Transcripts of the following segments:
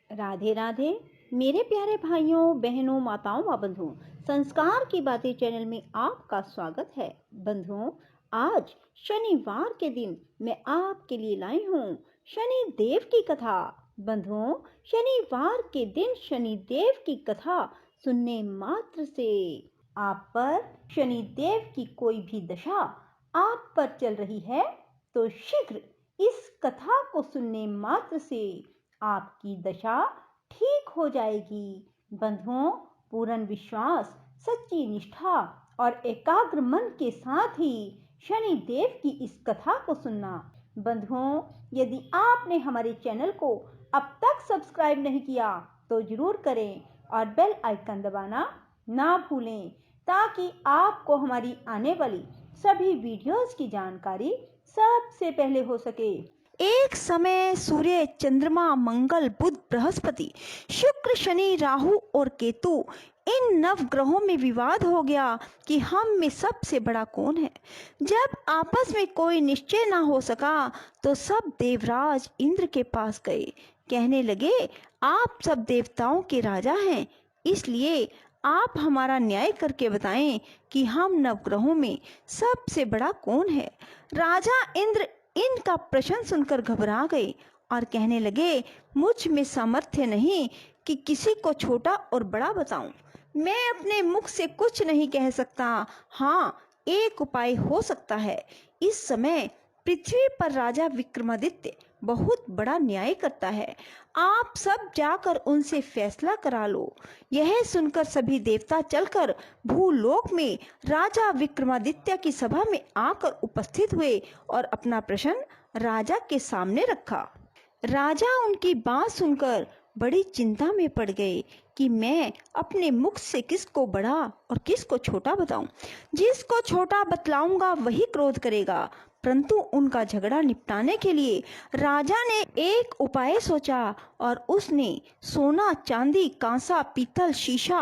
राधे राधे मेरे प्यारे भाइयों बहनों माताओं व बंधुओं, संस्कार की बातें चैनल में आपका स्वागत है। बंधुओं, आज शनिवार के दिन मैं आपके लिए लाई हूँ शनि देव की कथा। बंधुओं, शनिवार के दिन शनि देव की कथा सुनने मात्र से आप पर शनि देव की कोई भी दशा आप पर चल रही है तो शीघ्र इस कथा को सुनने मात्र से आपकी दशा ठीक हो जाएगी। बंधुओं, पूर्ण विश्वास, सच्ची निष्ठा और एकाग्र मन के साथ ही शनि देव की इस कथा को सुनना। बंधुओं, यदि आपने हमारे चैनल को अब तक सब्सक्राइब नहीं किया तो जरूर करें और बेल आइकन दबाना ना भूलें ताकि आपको हमारी आने वाली सभी वीडियोस की जानकारी सबसे पहले हो सके। एक समय सूर्य, चंद्रमा, मंगल, बुध, बृहस्पति, शुक्र, शनि, राहु और केतु इन नव ग्रहों में विवाद हो गया कि हम में सबसे बड़ा कौन है। जब आपस में कोई निश्चय ना हो सका तो सब देवराज इंद्र के पास गए। कहने लगे, आप सब देवताओं के राजा हैं, इसलिए आप हमारा न्याय करके बताएं कि हम नवग्रहों में सबसे बड़ा कौन है। राजा इंद्र इनका प्रश्न सुनकर घबरा गए और कहने लगे, मुझ में सामर्थ्य नहीं कि किसी को छोटा और बड़ा बताऊं। मैं अपने मुख से कुछ नहीं कह सकता। हाँ, एक उपाय हो सकता है। इस समय पृथ्वी पर राजा विक्रमादित्य बहुत बड़ा न्याय करता है। आप सब जाकर उनसे फैसला करा लो। यह सुनकर सभी देवता चलकर भूलोक में राजा विक्रमादित्य की सभा में आकर उपस्थित हुए और अपना प्रश्न राजा के सामने रखा। राजा उनकी बात सुनकर बड़ी चिंता में पड़ गए कि मैं अपने मुख से किसको बड़ा और किसको छोटा बताऊं। जिसको छोटा बतलाऊंगा वही क्रोध करेगा। परंतु उनका झगड़ा निपटाने के लिए राजा ने एक उपाय सोचा और उसने सोना, चांदी, कांसा, पीतल, शीशा,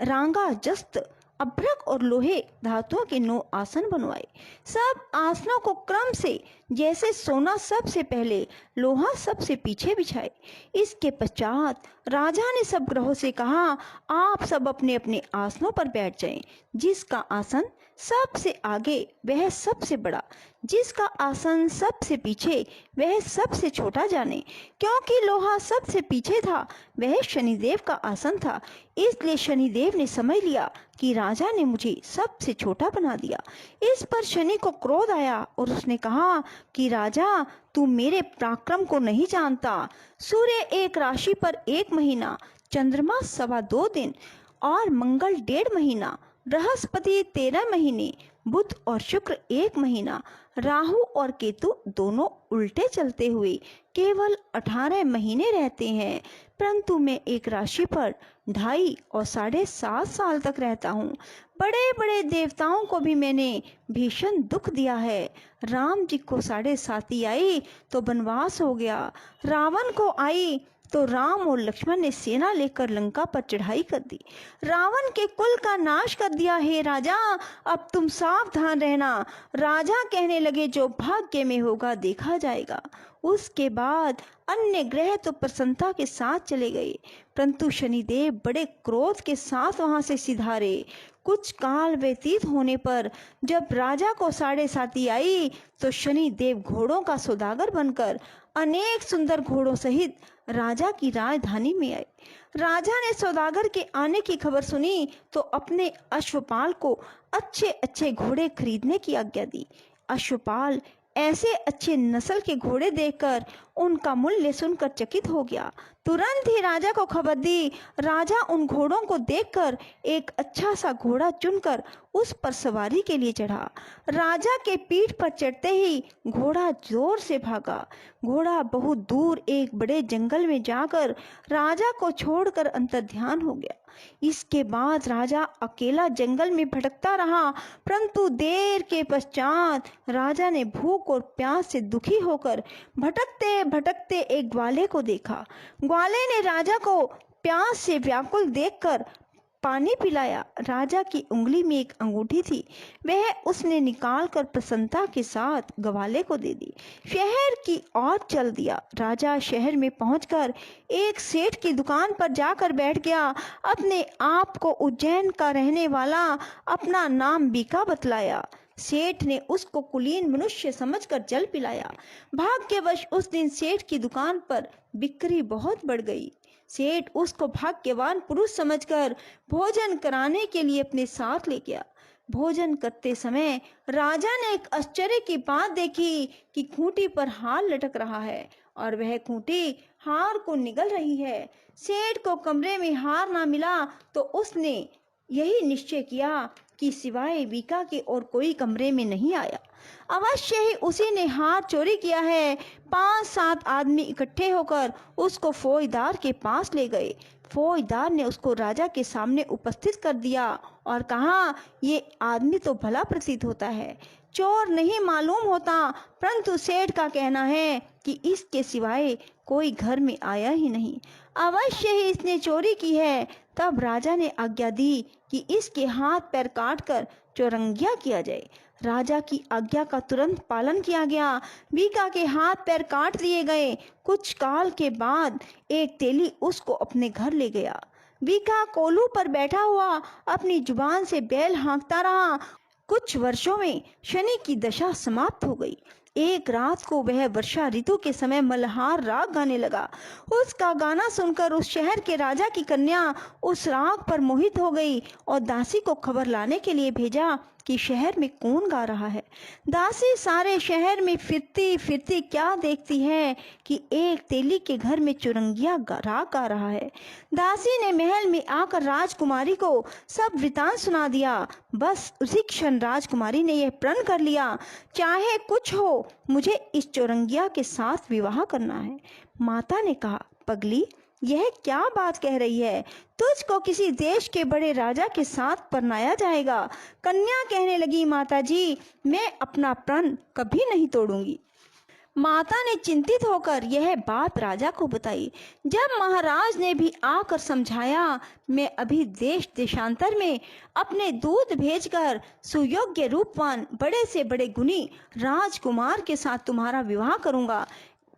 रांगा, जस्त, अभ्रक और लोहे धातुओं के 9 आसन बनवाए। सब आसनों को क्रम से जैसे सोना सबसे पहले, लोहा सबसे पीछे बिछाए। इसके पश्चात राजा ने सब ग्रहों से कहा, आप सब अपने अपने आसनों पर बैठ जाएं। जिसका आसन सबसे आगे वह सबसे बड़ा, जिसका आसन सबसे पीछे वह सबसे छोटा जाने। क्योंकि लोहा सबसे पीछे था वह शनिदेव का आसन था, इसलिए शनिदेव ने समझ लिया कि राजा ने मुझे सबसे छोटा बना दिया। इस पर शनि को क्रोध आया और उसने कहा कि राजा, तू मेरे पराक्रम को नहीं जानता। सूर्य एक राशि पर 1 महीना, चंद्रमा 2.25 दिन और मंगल 1.5 महीना, बृहस्पति 13 महीने, बुध और शुक्र 1 महीना, राहु और केतु दोनों उल्टे चलते हुए केवल 18 महीने रहते हैं। परंतु मैं एक राशि पर 2.5 और 7.5 साल तक रहता हूँ। बड़े बड़े देवताओं को भी मैंने भीषण दुख दिया है। राम जी को 7.5 आई तो वनवास हो गया। रावण को आई तो राम और लक्ष्मण ने सेना लेकर लंका पर चढ़ाई कर दी। रावण के कुल का नाश कर दिया। हे राजा, अब तुम सावधान रहना। राजा कहने लगे, जो भाग्य में होगा देखा जाएगा। उसके बाद अन्य ग्रह तो प्रसन्नता के साथ चले गए, परंतु शनिदेव बड़े क्रोध के साथ वहां से सिधारे। कुछ काल व्यतीत होने पर जब राजा को 7.5 आई तो शनिदेव घोड़ों का सौदागर बनकर अनेक सुंदर घोड़ों सहित राजा की राजधानी में आए। राजा ने सौदागर के आने की खबर सुनी तो अपने अश्वपाल को अच्छे अच्छे घोड़े खरीदने की आज्ञा दी। अश्वपाल ऐसे अच्छे नस्ल के घोड़े देखकर उनका मूल्य सुनकर चकित हो गया। तुरंत ही राजा को खबर दी। राजा उन घोड़ों को देखकर एक अच्छा सा घोड़ा चुनकर उस पर सवारी के लिए चढ़ा। राजा के पीठ पर चढ़ते ही घोड़ा जोर से भागा। घोड़ा बहुत दूर एक बड़े जंगल में जाकर राजा को छोड़कर अंतर्ध्यान हो गया। इसके बाद राजा अकेला जंगल में भटकता रहा, परंतु देर के पश्चात राजा ने भूख और प्यास से दुखी होकर भटकते भटकते एक ग्वाले को देखा। ग्वाले ने राजा को प्यास से व्याकुल देखकर पानी पिलाया। राजा की उंगली में एक अंगूठी थी, वह उसने निकालकर प्रसन्नता के साथ ग्वाले को दे दी। शहर की ओर चल दिया। राजा शहर में पहुंचकर एक सेठ की दुकान पर जाकर बैठ गया। अपने आप को उज्जैन का रहने वाला अपना नाम बीका बतलाया। सेठ ने उसको कुलीन मनुष्य समझकर जल पिलाया। भाग्यवश उस दिन सेठ की दुकान पर बिक्री बहुत बढ़ गई। सेठ उसको भाग्यवान पुरुष समझकर भोजन कराने के लिए अपने साथ ले गया। भोजन करते समय राजा ने एक आश्चर्य की बात देखी कि खूंटी पर हार लटक रहा है और वह खूंटी हार को निगल रही है। सेठ को कमरे में हार ना मिला तो उसने यही निश्चय किया कि सिवाय बीका के और कोई कमरे में नहीं आया। अवश्य ही उसी ने हार चोरी किया है। 5-7 आदमी इकट्ठे होकर उसको फौजदार के पास ले गए। फौजदार ने उसको राजा के सामने उपस्थित कर दिया और कहा, ये आदमी तो भला प्रतीत होता है, चोर नहीं मालूम होता, परंतु सेठ का कहना है कि इसके सिवाय कोई घर में आया ही नहीं। अवश्य ही इसने चोरी की है। तब राजा ने आज्ञा दी कि इसके हाथ पैर काटकर चौरंगिया किया जाए। राजा की आज्ञा का तुरंत पालन किया गया। बीका के हाथ पैर काट दिए गए। कुछ काल के बाद एक तेली उसको अपने घर ले गया। बीका कोलू पर बैठा हुआ अपनी जुबान से बैल हाँकता रहा। कुछ वर्षों में शनि की दशा समाप्त हो गई। एक रात को वह वर्षा ऋतु के समय मल्हार राग गाने लगा। उसका गाना सुनकर उस शहर के राजा की कन्या उस राग पर मोहित हो गई और दासी को खबर लाने के लिए भेजा कि शहर में कौन गा रहा है। दासी सारे शहर में फिरती फिरती क्या देखती है कि एक तेली के घर में चुरंगिया राग गा रहा है। दासी ने महल में आकर राजकुमारी को सब वृतांत सुना दिया। बस उसी क्षण राजकुमारी ने यह प्रण कर लिया, चाहे कुछ हो, मुझे इस चुरंगिया के साथ विवाह करना है। माता ने कहा, पगली, यह क्या बात कह रही है? तुझको किसी देश के बड़े राजा के साथ परनाया जाएगा। कन्या कहने लगी, माताजी, मैं अपना प्रण कभी नहीं तोड़ूंगी। माता ने चिंतित होकर यह बात राजा को बताई। जब महाराज ने भी आकर समझाया, मैं अभी देश देशांतर में अपने दूत भेजकर सुयोग्य रूपवान बड़े से बड़े गुणी राजकुमार के साथ तुम्हारा विवाह करूंगा।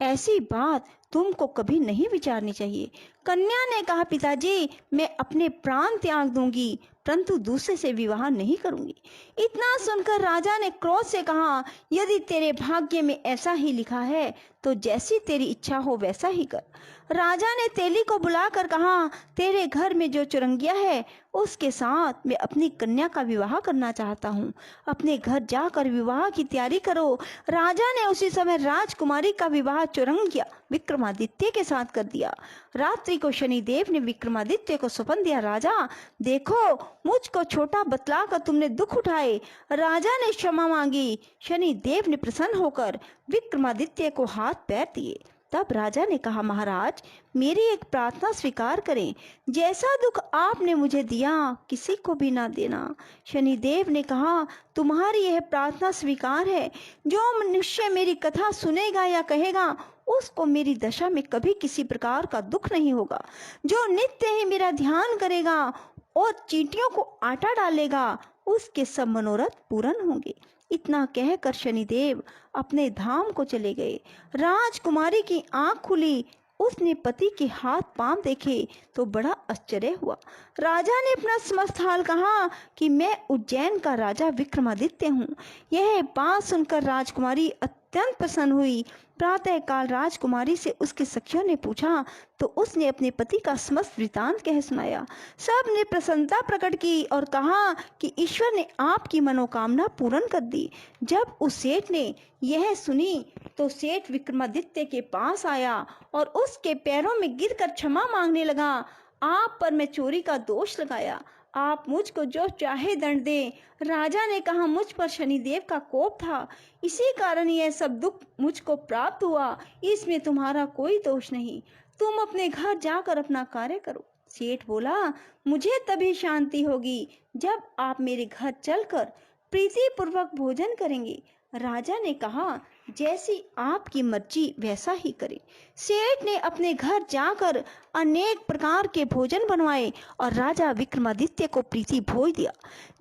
ऐसी बात तुमको कभी नहीं विचारनी चाहिए। कन्या ने कहा, पिताजी, मैं अपने प्राण त्याग दूंगी, परंतु दूसरे से विवाह नहीं करूंगी। इतना सुनकर राजा ने क्रोध से कहा, यदि तेरे भाग्य में ऐसा ही लिखा है तो जैसी तेरी इच्छा हो वैसा ही कर। राजा ने तेली को बुलाकर कहा, तेरे घर में जो चुरंगिया है उसके साथ मैं अपनी कन्या का विवाह करना चाहता हूँ। अपने घर जाकर विवाह की तैयारी करो। राजा ने उसी समय राजकुमारी का विवाह चुरंगिया विक्रमादित्य के साथ कर दिया। रात्रि को शनिदेव ने विक्रमादित्य को सौंप दिया, राजा देखो, मुझको छोटा बतलाकर तुमने दुख उठाए। राजा ने क्षमा मांगी। शनिदेव ने प्रसन्न होकर विक्रमादित्य को हाथ पैर दिए। तब राजा ने कहा, महाराज, मेरी एक प्रार्थना स्वीकार करें। जैसा दुख आपने मुझे दिया किसी को भी ना देना। शनिदेव ने कहा, तुम्हारी यह प्रार्थना स्वीकार है। जो मनुष्य मेरी कथा सुनेगा या कहेगा उसको मेरी दशा में कभी किसी प्रकार का दुख नहीं होगा। जो नित्य ही मेरा ध्यान करेगा और चींटियों को आटा डालेगा उसके सब मनोरथ पूर्ण होंगे। इतना कहकर शनिदेव अपने धाम को चले गए। राजकुमारी की आंख खुली। उसने पति के हाथ पांव देखे तो बड़ा आश्चर्य हुआ। राजा ने अपना समस्त हाल कहा कि मैं उज्जैन का राजा विक्रमादित्य हूँ। यह बात सुनकर राजकुमारी अत्यंत प्रसन्न हुई। प्रातः काल राजकुमारी से उसके सखियों ने पूछा तो उसने अपने पति का समस्त वृतांत कह सुनाया। सब ने प्रसन्नता प्रकट की और कहा कि ईश्वर ने आपकी मनोकामना पूर्ण कर दी। जब उस सेठ ने यह सुनी तो सेठ विक्रमादित्य के पास आया और उसके पैरों में गिरकर क्षमा मांगने लगा। आप पर मैं चोरी का दोष लगाया, आप मुझको जो चाहे दंड दें। राजा ने कहा, मुझ पर शनिदेव का कोप था, इसी कारण यह सब दुख मुझको प्राप्त हुआ। इसमें तुम्हारा कोई दोष नहीं। तुम अपने घर जाकर अपना कार्य करो। सेठ बोला, मुझे तभी शांति होगी जब आप मेरे घर चलकर प्रीति पूर्वक भोजन करेंगे। राजा ने कहा, जैसी आपकी मर्जी वैसा ही करें। सेठ ने अपने घर जाकर अनेक प्रकार के भोजन बनवाए और राजा विक्रमादित्य को प्रीति भोज दिया।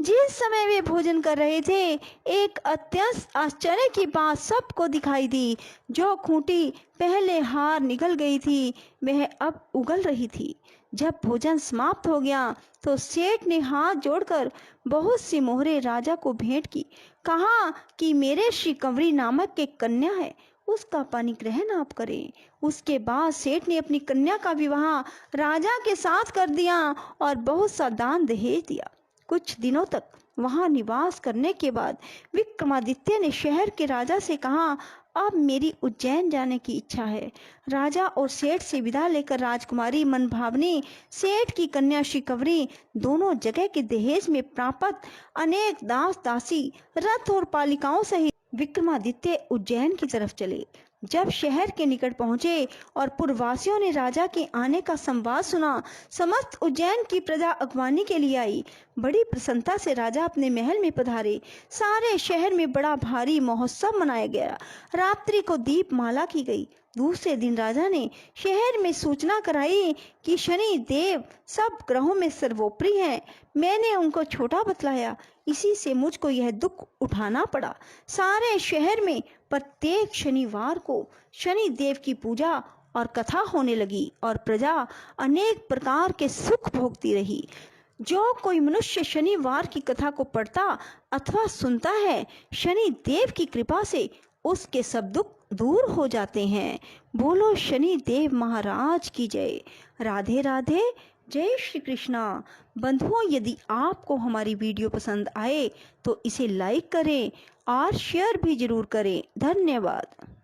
जिस समय वे भोजन कर रहे थे, एक अत्यंत आश्चर्य की बात सबको दिखाई दी। जो खूंटी पहले हार निकल गई थी, वह अब उगल रही थी। जब भोजन समाप्त हो गया तो सेठ ने हाथ जोड़कर बहुत सी मोहरें राजा को भेंट की। कहा कि मेरे श्री कंवरी नामक एक कन्या है, उसका पाणिग्रहण आप करें। उसके बाद सेठ ने अपनी कन्या का विवाह राजा के साथ कर दिया और बहुत सा दान दहेज दिया। कुछ दिनों तक वहां निवास करने के बाद विक्रमादित्य ने शहर के राजा से कहा, अब मेरी उज्जैन जाने की इच्छा है। राजा और सेठ से विदा लेकर राजकुमारी मनभावनी, सेठ की कन्या शिकवरी दोनों जगह के दहेज में प्राप्त अनेक दास दासी, रथ और पालिकाओं सहित विक्रमादित्य उज्जैन की तरफ चले। जब शहर के निकट पहुंचे और पुरवासियों ने राजा के आने का संवाद सुना, समस्त उज्जैन की प्रजा अगवानी के लिए आई। बड़ी प्रसन्नता से राजा अपने महल में पधारे। सारे शहर में बड़ा भारी महोत्सव मनाया गया। रात्रि को दीपमाला की गई। दूसरे दिन राजा ने शहर में सूचना कराई कि शनि देव सब ग्रहों में सर्वोपरि हैं। मैंने उनको छोटा बतलाया, इसी से मुझको यह दुख उठाना पड़ा। सारे शहर में प्रत्येक शनिवार को शनि देव की पूजा और कथा होने लगी और प्रजा अनेक प्रकार के सुख भोगती रही। जो कोई मनुष्य शनिवार की कथा को पढ़ता अथवा सुनता है, शनि देव की कृपा से उसके सब दुख दूर हो जाते हैं। बोलो शनि देव महाराज की जय। राधे राधे, जय श्री कृष्णा। बंधुओं, यदि आपको हमारी वीडियो पसंद आए तो इसे लाइक करें और शेयर भी जरूर करें। धन्यवाद।